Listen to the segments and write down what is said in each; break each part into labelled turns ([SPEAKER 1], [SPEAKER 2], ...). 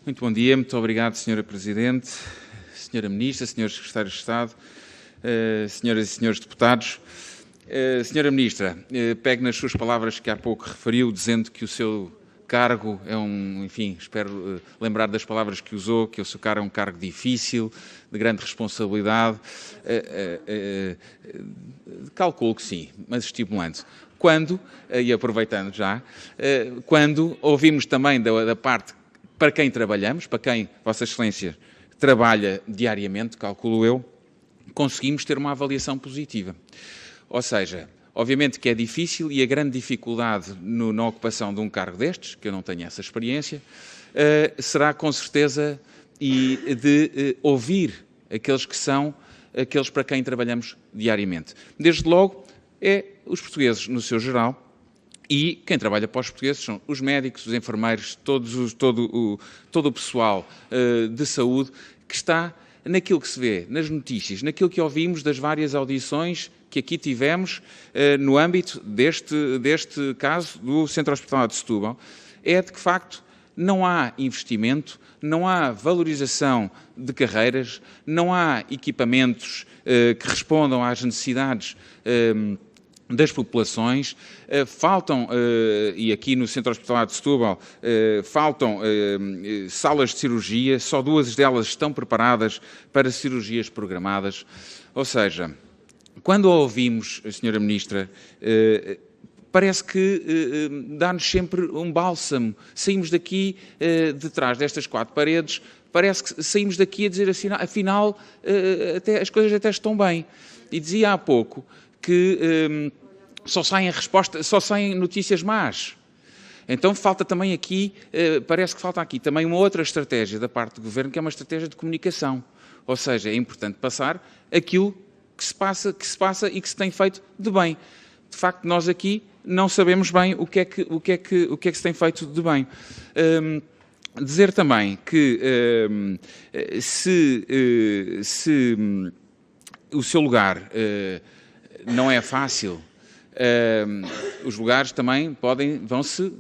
[SPEAKER 1] Muito bom dia, muito obrigado, Sra. Presidente, Sra. Ministra, Srs. Secretários de Estado, Senhoras e Senhores Deputados. Sra. Ministra, pegue nas suas palavras que há pouco referiu, dizendo que o seu cargo é enfim, espero lembrar das palavras que usou, que o seu cargo é um cargo difícil, de grande responsabilidade. Calculo que sim, mas estimulante. Quando, e aproveitando já, quando ouvimos também da parte para quem trabalhamos, para quem Vossa Excelência trabalha diariamente, calculo eu, conseguimos ter uma avaliação positiva. Ou seja, obviamente que é difícil e a grande dificuldade na ocupação de um cargo destes, que eu não tenho essa experiência, será com certeza de ouvir aqueles para quem trabalhamos diariamente. Desde logo, os portugueses no seu geral, e quem trabalha para os portugueses são os médicos, os enfermeiros, todo o pessoal de saúde que está naquilo que se vê, nas notícias, naquilo que ouvimos das várias audições que aqui tivemos no âmbito deste caso do Centro Hospitalar de Setúbal, é de que, de facto, não há investimento, não há valorização de carreiras, não há equipamentos que respondam às necessidades das populações, faltam, e aqui no Centro Hospitalar de Setúbal, faltam salas de cirurgia, só 2 delas estão preparadas para cirurgias programadas. Ou seja, quando a ouvimos, Sra. Ministra, parece que dá-nos sempre um bálsamo. Saímos daqui, de trás destas 4 paredes, parece que saímos daqui a dizer assim, afinal, as coisas até estão bem. E dizia há pouco que só saem notícias más. Então falta também aqui, parece que falta aqui também uma outra estratégia da parte do Governo, que é uma estratégia de comunicação. Ou seja, é importante passar aquilo que se passa e que se tem feito de bem. De facto, nós aqui não sabemos bem o que é que se tem feito de bem. Dizer também que se o seu lugar não é fácil, os lugares também vão-se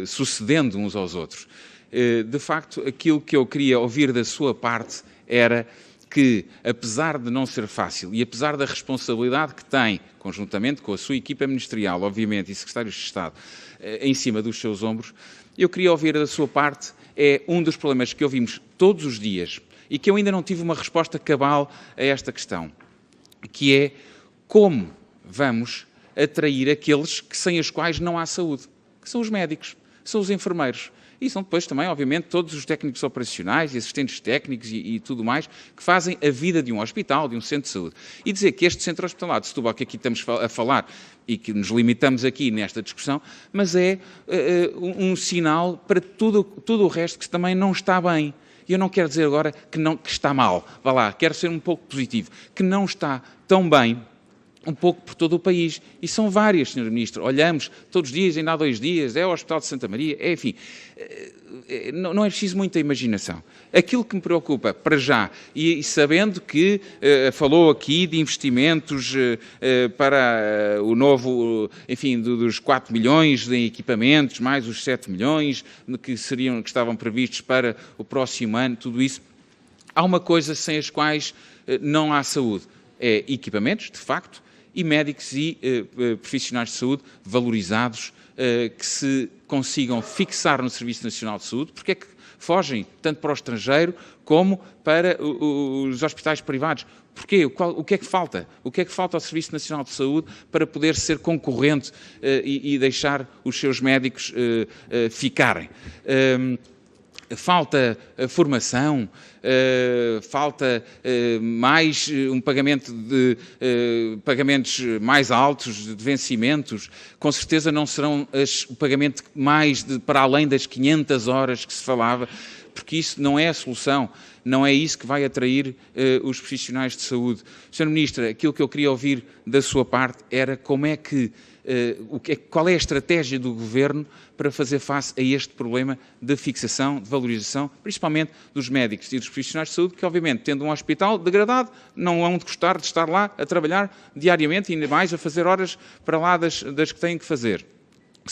[SPEAKER 1] sucedendo uns aos outros. De facto, aquilo que eu queria ouvir da sua parte era que, apesar de não ser fácil e apesar da responsabilidade que tem, conjuntamente com a sua equipa ministerial, obviamente, e secretários de Estado, em cima dos seus ombros, eu queria ouvir da sua parte, um dos problemas que ouvimos todos os dias e que eu ainda não tive uma resposta cabal a esta questão, que é como vamos atrair aqueles sem os quais não há saúde, que são os médicos, são os enfermeiros. E são depois também, obviamente, todos os técnicos operacionais e assistentes técnicos e tudo mais que fazem a vida de um hospital, de um centro de saúde. E dizer que este Centro Hospitalar de Setúbal, que aqui estamos a falar e que nos limitamos aqui nesta discussão, mas é um sinal para tudo o resto que também não está bem. E eu não quero dizer agora que está mal, vá lá, quero ser um pouco positivo, que não está tão bem um pouco por todo o país. E são várias, Sr. Ministro. Olhamos todos os dias, ainda há 2 dias, é o Hospital de Santa Maria, enfim. Não é preciso muita imaginação. Aquilo que me preocupa, para já, e sabendo que falou aqui de investimentos para o novo, enfim, dos 4 milhões de equipamentos, mais os 7 milhões que estavam previstos para o próximo ano, tudo isso, há uma coisa sem as quais não há saúde. É equipamentos, de facto, e médicos e profissionais de saúde valorizados que se consigam fixar no Serviço Nacional de Saúde, porque é que fogem tanto para o estrangeiro como para os hospitais privados. Porquê? O que é que falta? O que é que falta ao Serviço Nacional de Saúde para poder ser concorrente e deixar os seus médicos ficarem? Falta formação, falta mais um pagamento de pagamentos mais altos de vencimentos. Com certeza não serão o pagamento para além das 500 horas que se falava, porque isso não é a solução, não é isso que vai atrair os profissionais de saúde. Sra. Ministra, aquilo que eu queria ouvir da sua parte era qual é a estratégia do Governo para fazer face a este problema de fixação, de valorização, principalmente dos médicos e dos profissionais de saúde, que obviamente, tendo um hospital degradado, não hão de gostar de estar lá a trabalhar diariamente e ainda mais a fazer horas para lá das que têm que fazer.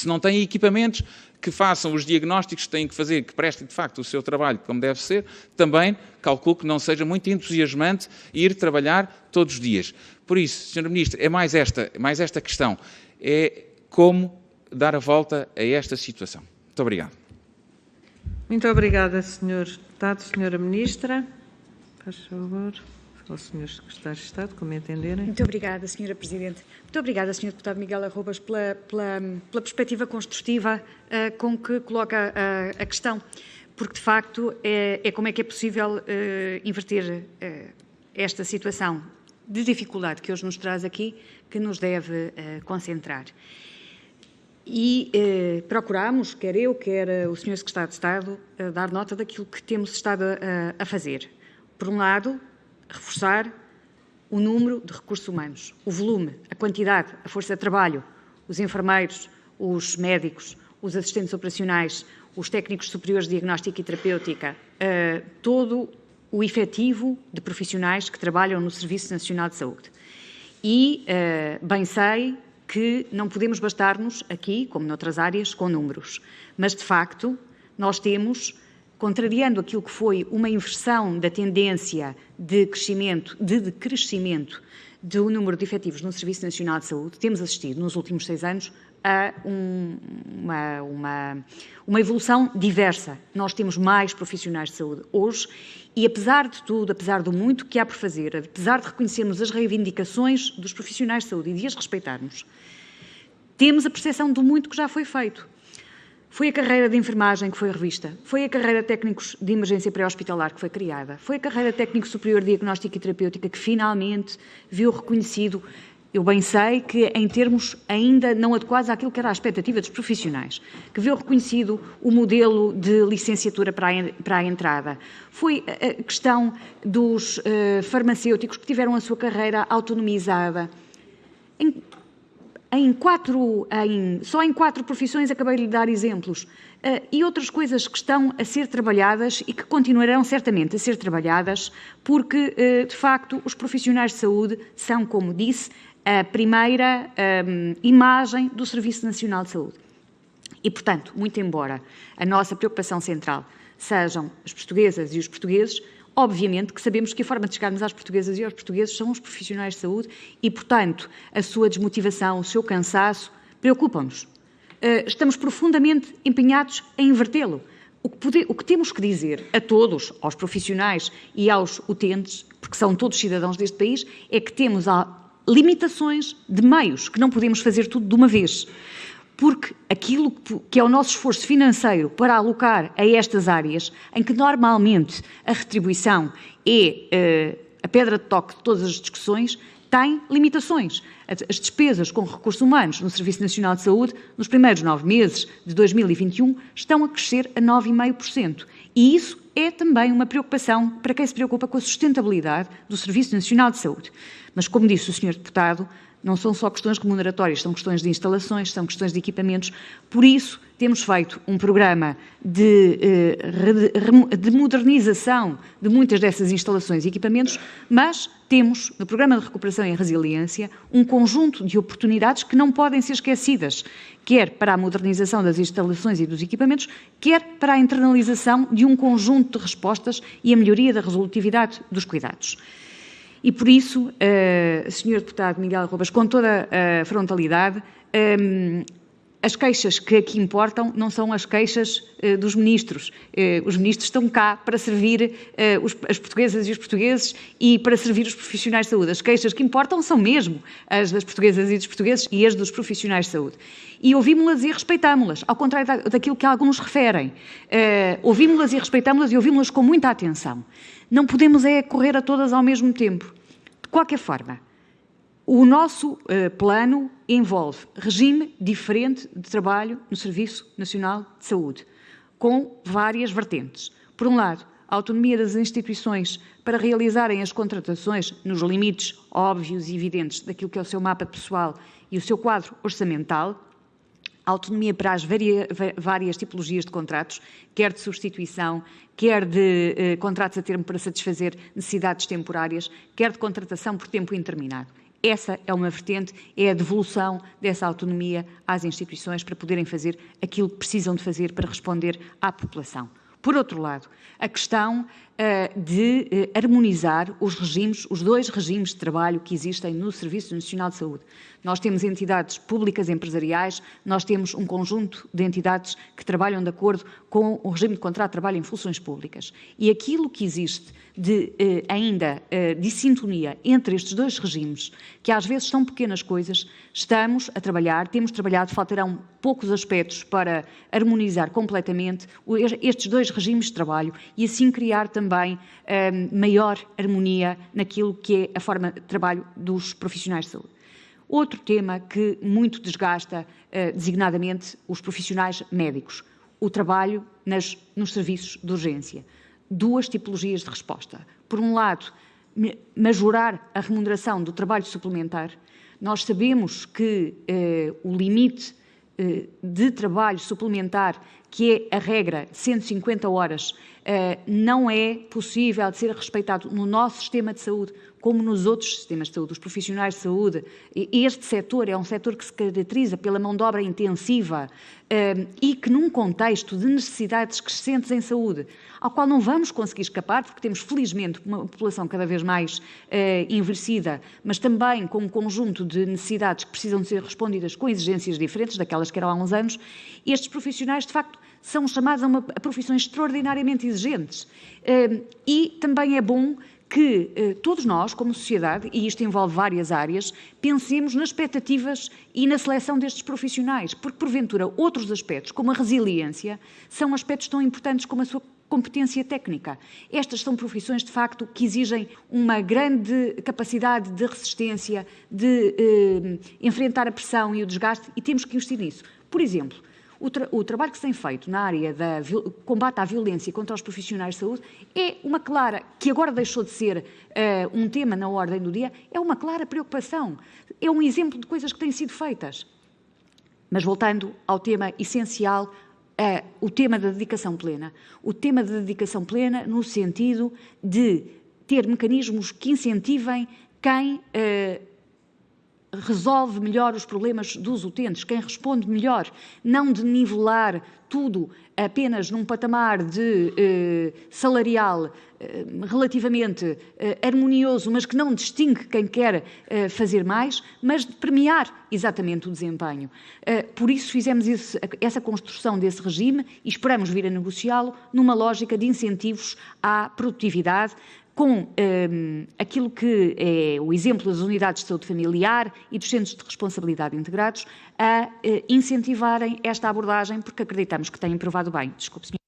[SPEAKER 1] Se não têm equipamentos que façam os diagnósticos que têm que fazer, que prestem de facto o seu trabalho como deve ser, também calculo que não seja muito entusiasmante ir trabalhar todos os dias. Por isso, Sr. Ministro, é mais esta questão, é como dar a volta a esta situação. Muito obrigado.
[SPEAKER 2] Muito obrigada, Sr. Deputado. Sra. Ministra, faz favor. Ao Sr. Secretário de Estado, como entenderem.
[SPEAKER 3] Muito obrigada, Sra. Presidente. Muito obrigada, Sr. Deputado Miguel Arrobas, pela perspectiva construtiva com que coloca a questão, porque, de facto, é como é que é possível inverter esta situação de dificuldade que hoje nos traz aqui, que nos deve concentrar. E procuramos, quer eu, quer o Sr. Secretário de Estado, dar nota daquilo que temos estado a fazer. Por um lado, reforçar o número de recursos humanos, o volume, a quantidade, a força de trabalho, os enfermeiros, os médicos, os assistentes operacionais, os técnicos superiores de diagnóstica e terapêutica, todo o efetivo de profissionais que trabalham no Serviço Nacional de Saúde. E bem sei que não podemos bastar-nos aqui, como noutras áreas, com números, mas de facto nós temos, contrariando aquilo que foi uma inversão da tendência de crescimento do número de efetivos no Serviço Nacional de Saúde, temos assistido nos últimos 6 anos a uma evolução diversa. Nós temos mais profissionais de saúde hoje e, apesar de tudo, apesar do muito que há por fazer, apesar de reconhecermos as reivindicações dos profissionais de saúde e de as respeitarmos, temos a percepção do muito que já foi feito. Foi a carreira de enfermagem que foi revista, foi a carreira de técnicos de emergência pré-hospitalar que foi criada, foi a carreira de técnico superior de diagnóstica e terapêutica que finalmente viu reconhecido, eu bem sei que em termos ainda não adequados àquilo que era a expectativa dos profissionais, que viu reconhecido o modelo de licenciatura para a entrada. Foi a questão dos farmacêuticos que tiveram a sua carreira autonomizada. Só em 4 profissões acabei de lhe dar exemplos. E outras coisas que estão a ser trabalhadas e que continuarão certamente a ser trabalhadas, porque, de facto, os profissionais de saúde são, como disse, a primeira imagem do Serviço Nacional de Saúde. E, portanto, muito embora a nossa preocupação central sejam as portuguesas e os portugueses, obviamente que sabemos que a forma de chegarmos às portuguesas e aos portugueses são os profissionais de saúde e, portanto, a sua desmotivação, o seu cansaço, preocupam-nos. Estamos profundamente empenhados em invertê-lo. O que temos que dizer a todos, aos profissionais e aos utentes, porque são todos cidadãos deste país, é que temos limitações de meios, que não podemos fazer tudo de uma vez. Porque aquilo que é o nosso esforço financeiro para alocar a estas áreas, em que normalmente a retribuição é a pedra de toque de todas as discussões, tem limitações. As despesas com recursos humanos no Serviço Nacional de Saúde, nos primeiros 9 meses de 2021, estão a crescer a 9,5%. E isso é também uma preocupação para quem se preocupa com a sustentabilidade do Serviço Nacional de Saúde. Mas, como disse o Sr. Deputado, não são só questões remuneratórias, são questões de instalações, são questões de equipamentos. Por isso, temos feito um programa de modernização de muitas dessas instalações e equipamentos, mas temos, no Programa de Recuperação e Resiliência, um conjunto de oportunidades que não podem ser esquecidas, quer para a modernização das instalações e dos equipamentos, quer para a internalização de um conjunto de respostas e a melhoria da resolutividade dos cuidados. E por isso, Sr. Deputado Miguel Arrobas, com toda a frontalidade, as queixas que aqui importam não são as queixas dos ministros. Os ministros estão cá para servir as portuguesas e os portugueses e para servir os profissionais de saúde. As queixas que importam são mesmo as das portuguesas e dos portugueses e as dos profissionais de saúde. E ouvimos-las e respeitámos-las, ao contrário daquilo que alguns referem. Ouvimos-las e respeitámos-las e ouvimos-las com muita atenção. Não podemos correr a todas ao mesmo tempo. De qualquer forma, o nosso plano envolve regime diferente de trabalho no Serviço Nacional de Saúde, com várias vertentes. Por um lado, a autonomia das instituições para realizarem as contratações nos limites óbvios e evidentes daquilo que é o seu mapa pessoal e o seu quadro orçamental, autonomia para as várias tipologias de contratos, quer de substituição, quer de contratos a termo para satisfazer necessidades temporárias, quer de contratação por tempo indeterminado. essa é uma vertente, é a devolução dessa autonomia às instituições para poderem fazer aquilo que precisam de fazer para responder à população. Por outro lado, a questão de harmonizar os dois regimes de trabalho que existem no Serviço Nacional de Saúde. Nós temos entidades públicas empresariais, nós temos um conjunto de entidades que trabalham de acordo com o regime de contrato de trabalho em funções públicas. E aquilo que existe ainda de sintonia entre estes dois regimes, que às vezes são pequenas coisas, estamos a trabalhar, temos trabalhado, faltarão poucos aspectos para harmonizar completamente estes dois regimes de trabalho e assim criar também maior harmonia naquilo que é a forma de trabalho dos profissionais de saúde. Outro tema que muito desgasta, designadamente, os profissionais médicos, o trabalho nos serviços de urgência. Duas tipologias de resposta. Por um lado, majorar a remuneração do trabalho suplementar. Nós sabemos que o limite de trabalho suplementar, que é a regra, 150 horas, não é possível de ser respeitado no nosso sistema de saúde, como nos outros sistemas de saúde. Os profissionais de saúde, este setor é um setor que se caracteriza pela mão de obra intensiva e que num contexto de necessidades crescentes em saúde, ao qual não vamos conseguir escapar, porque temos felizmente uma população cada vez mais envelhecida, mas também com um conjunto de necessidades que precisam de ser respondidas com exigências diferentes daquelas que eram há uns anos, estes profissionais de facto são chamados a profissões extraordinariamente exigentes. E também é bom que todos nós, como sociedade, e isto envolve várias áreas, pensemos nas expectativas e na seleção destes profissionais, porque, porventura, outros aspectos, como a resiliência, são aspectos tão importantes como a sua competência técnica. Estas são profissões, de facto, que exigem uma grande capacidade de resistência, de enfrentar a pressão e o desgaste, e temos que investir nisso. Por exemplo, o trabalho que se tem feito na área do combate à violência contra os profissionais de saúde é uma clara, que agora deixou de ser um tema na ordem do dia, é uma clara preocupação, é um exemplo de coisas que têm sido feitas. Mas voltando ao tema essencial, o tema da dedicação plena. O tema da dedicação plena no sentido de ter mecanismos que incentivem quem resolve melhor os problemas dos utentes, quem responde melhor, não de nivelar tudo apenas num patamar de salarial relativamente harmonioso, mas que não distingue quem quer fazer mais, mas de premiar exatamente o desempenho. Por isso fizemos essa construção desse regime e esperamos vir a negociá-lo numa lógica de incentivos à produtividade, com aquilo que é o exemplo das unidades de saúde familiar e dos centros de responsabilidade integrados, a incentivarem esta abordagem, porque acreditamos que têm provado bem. Desculpe, senhor.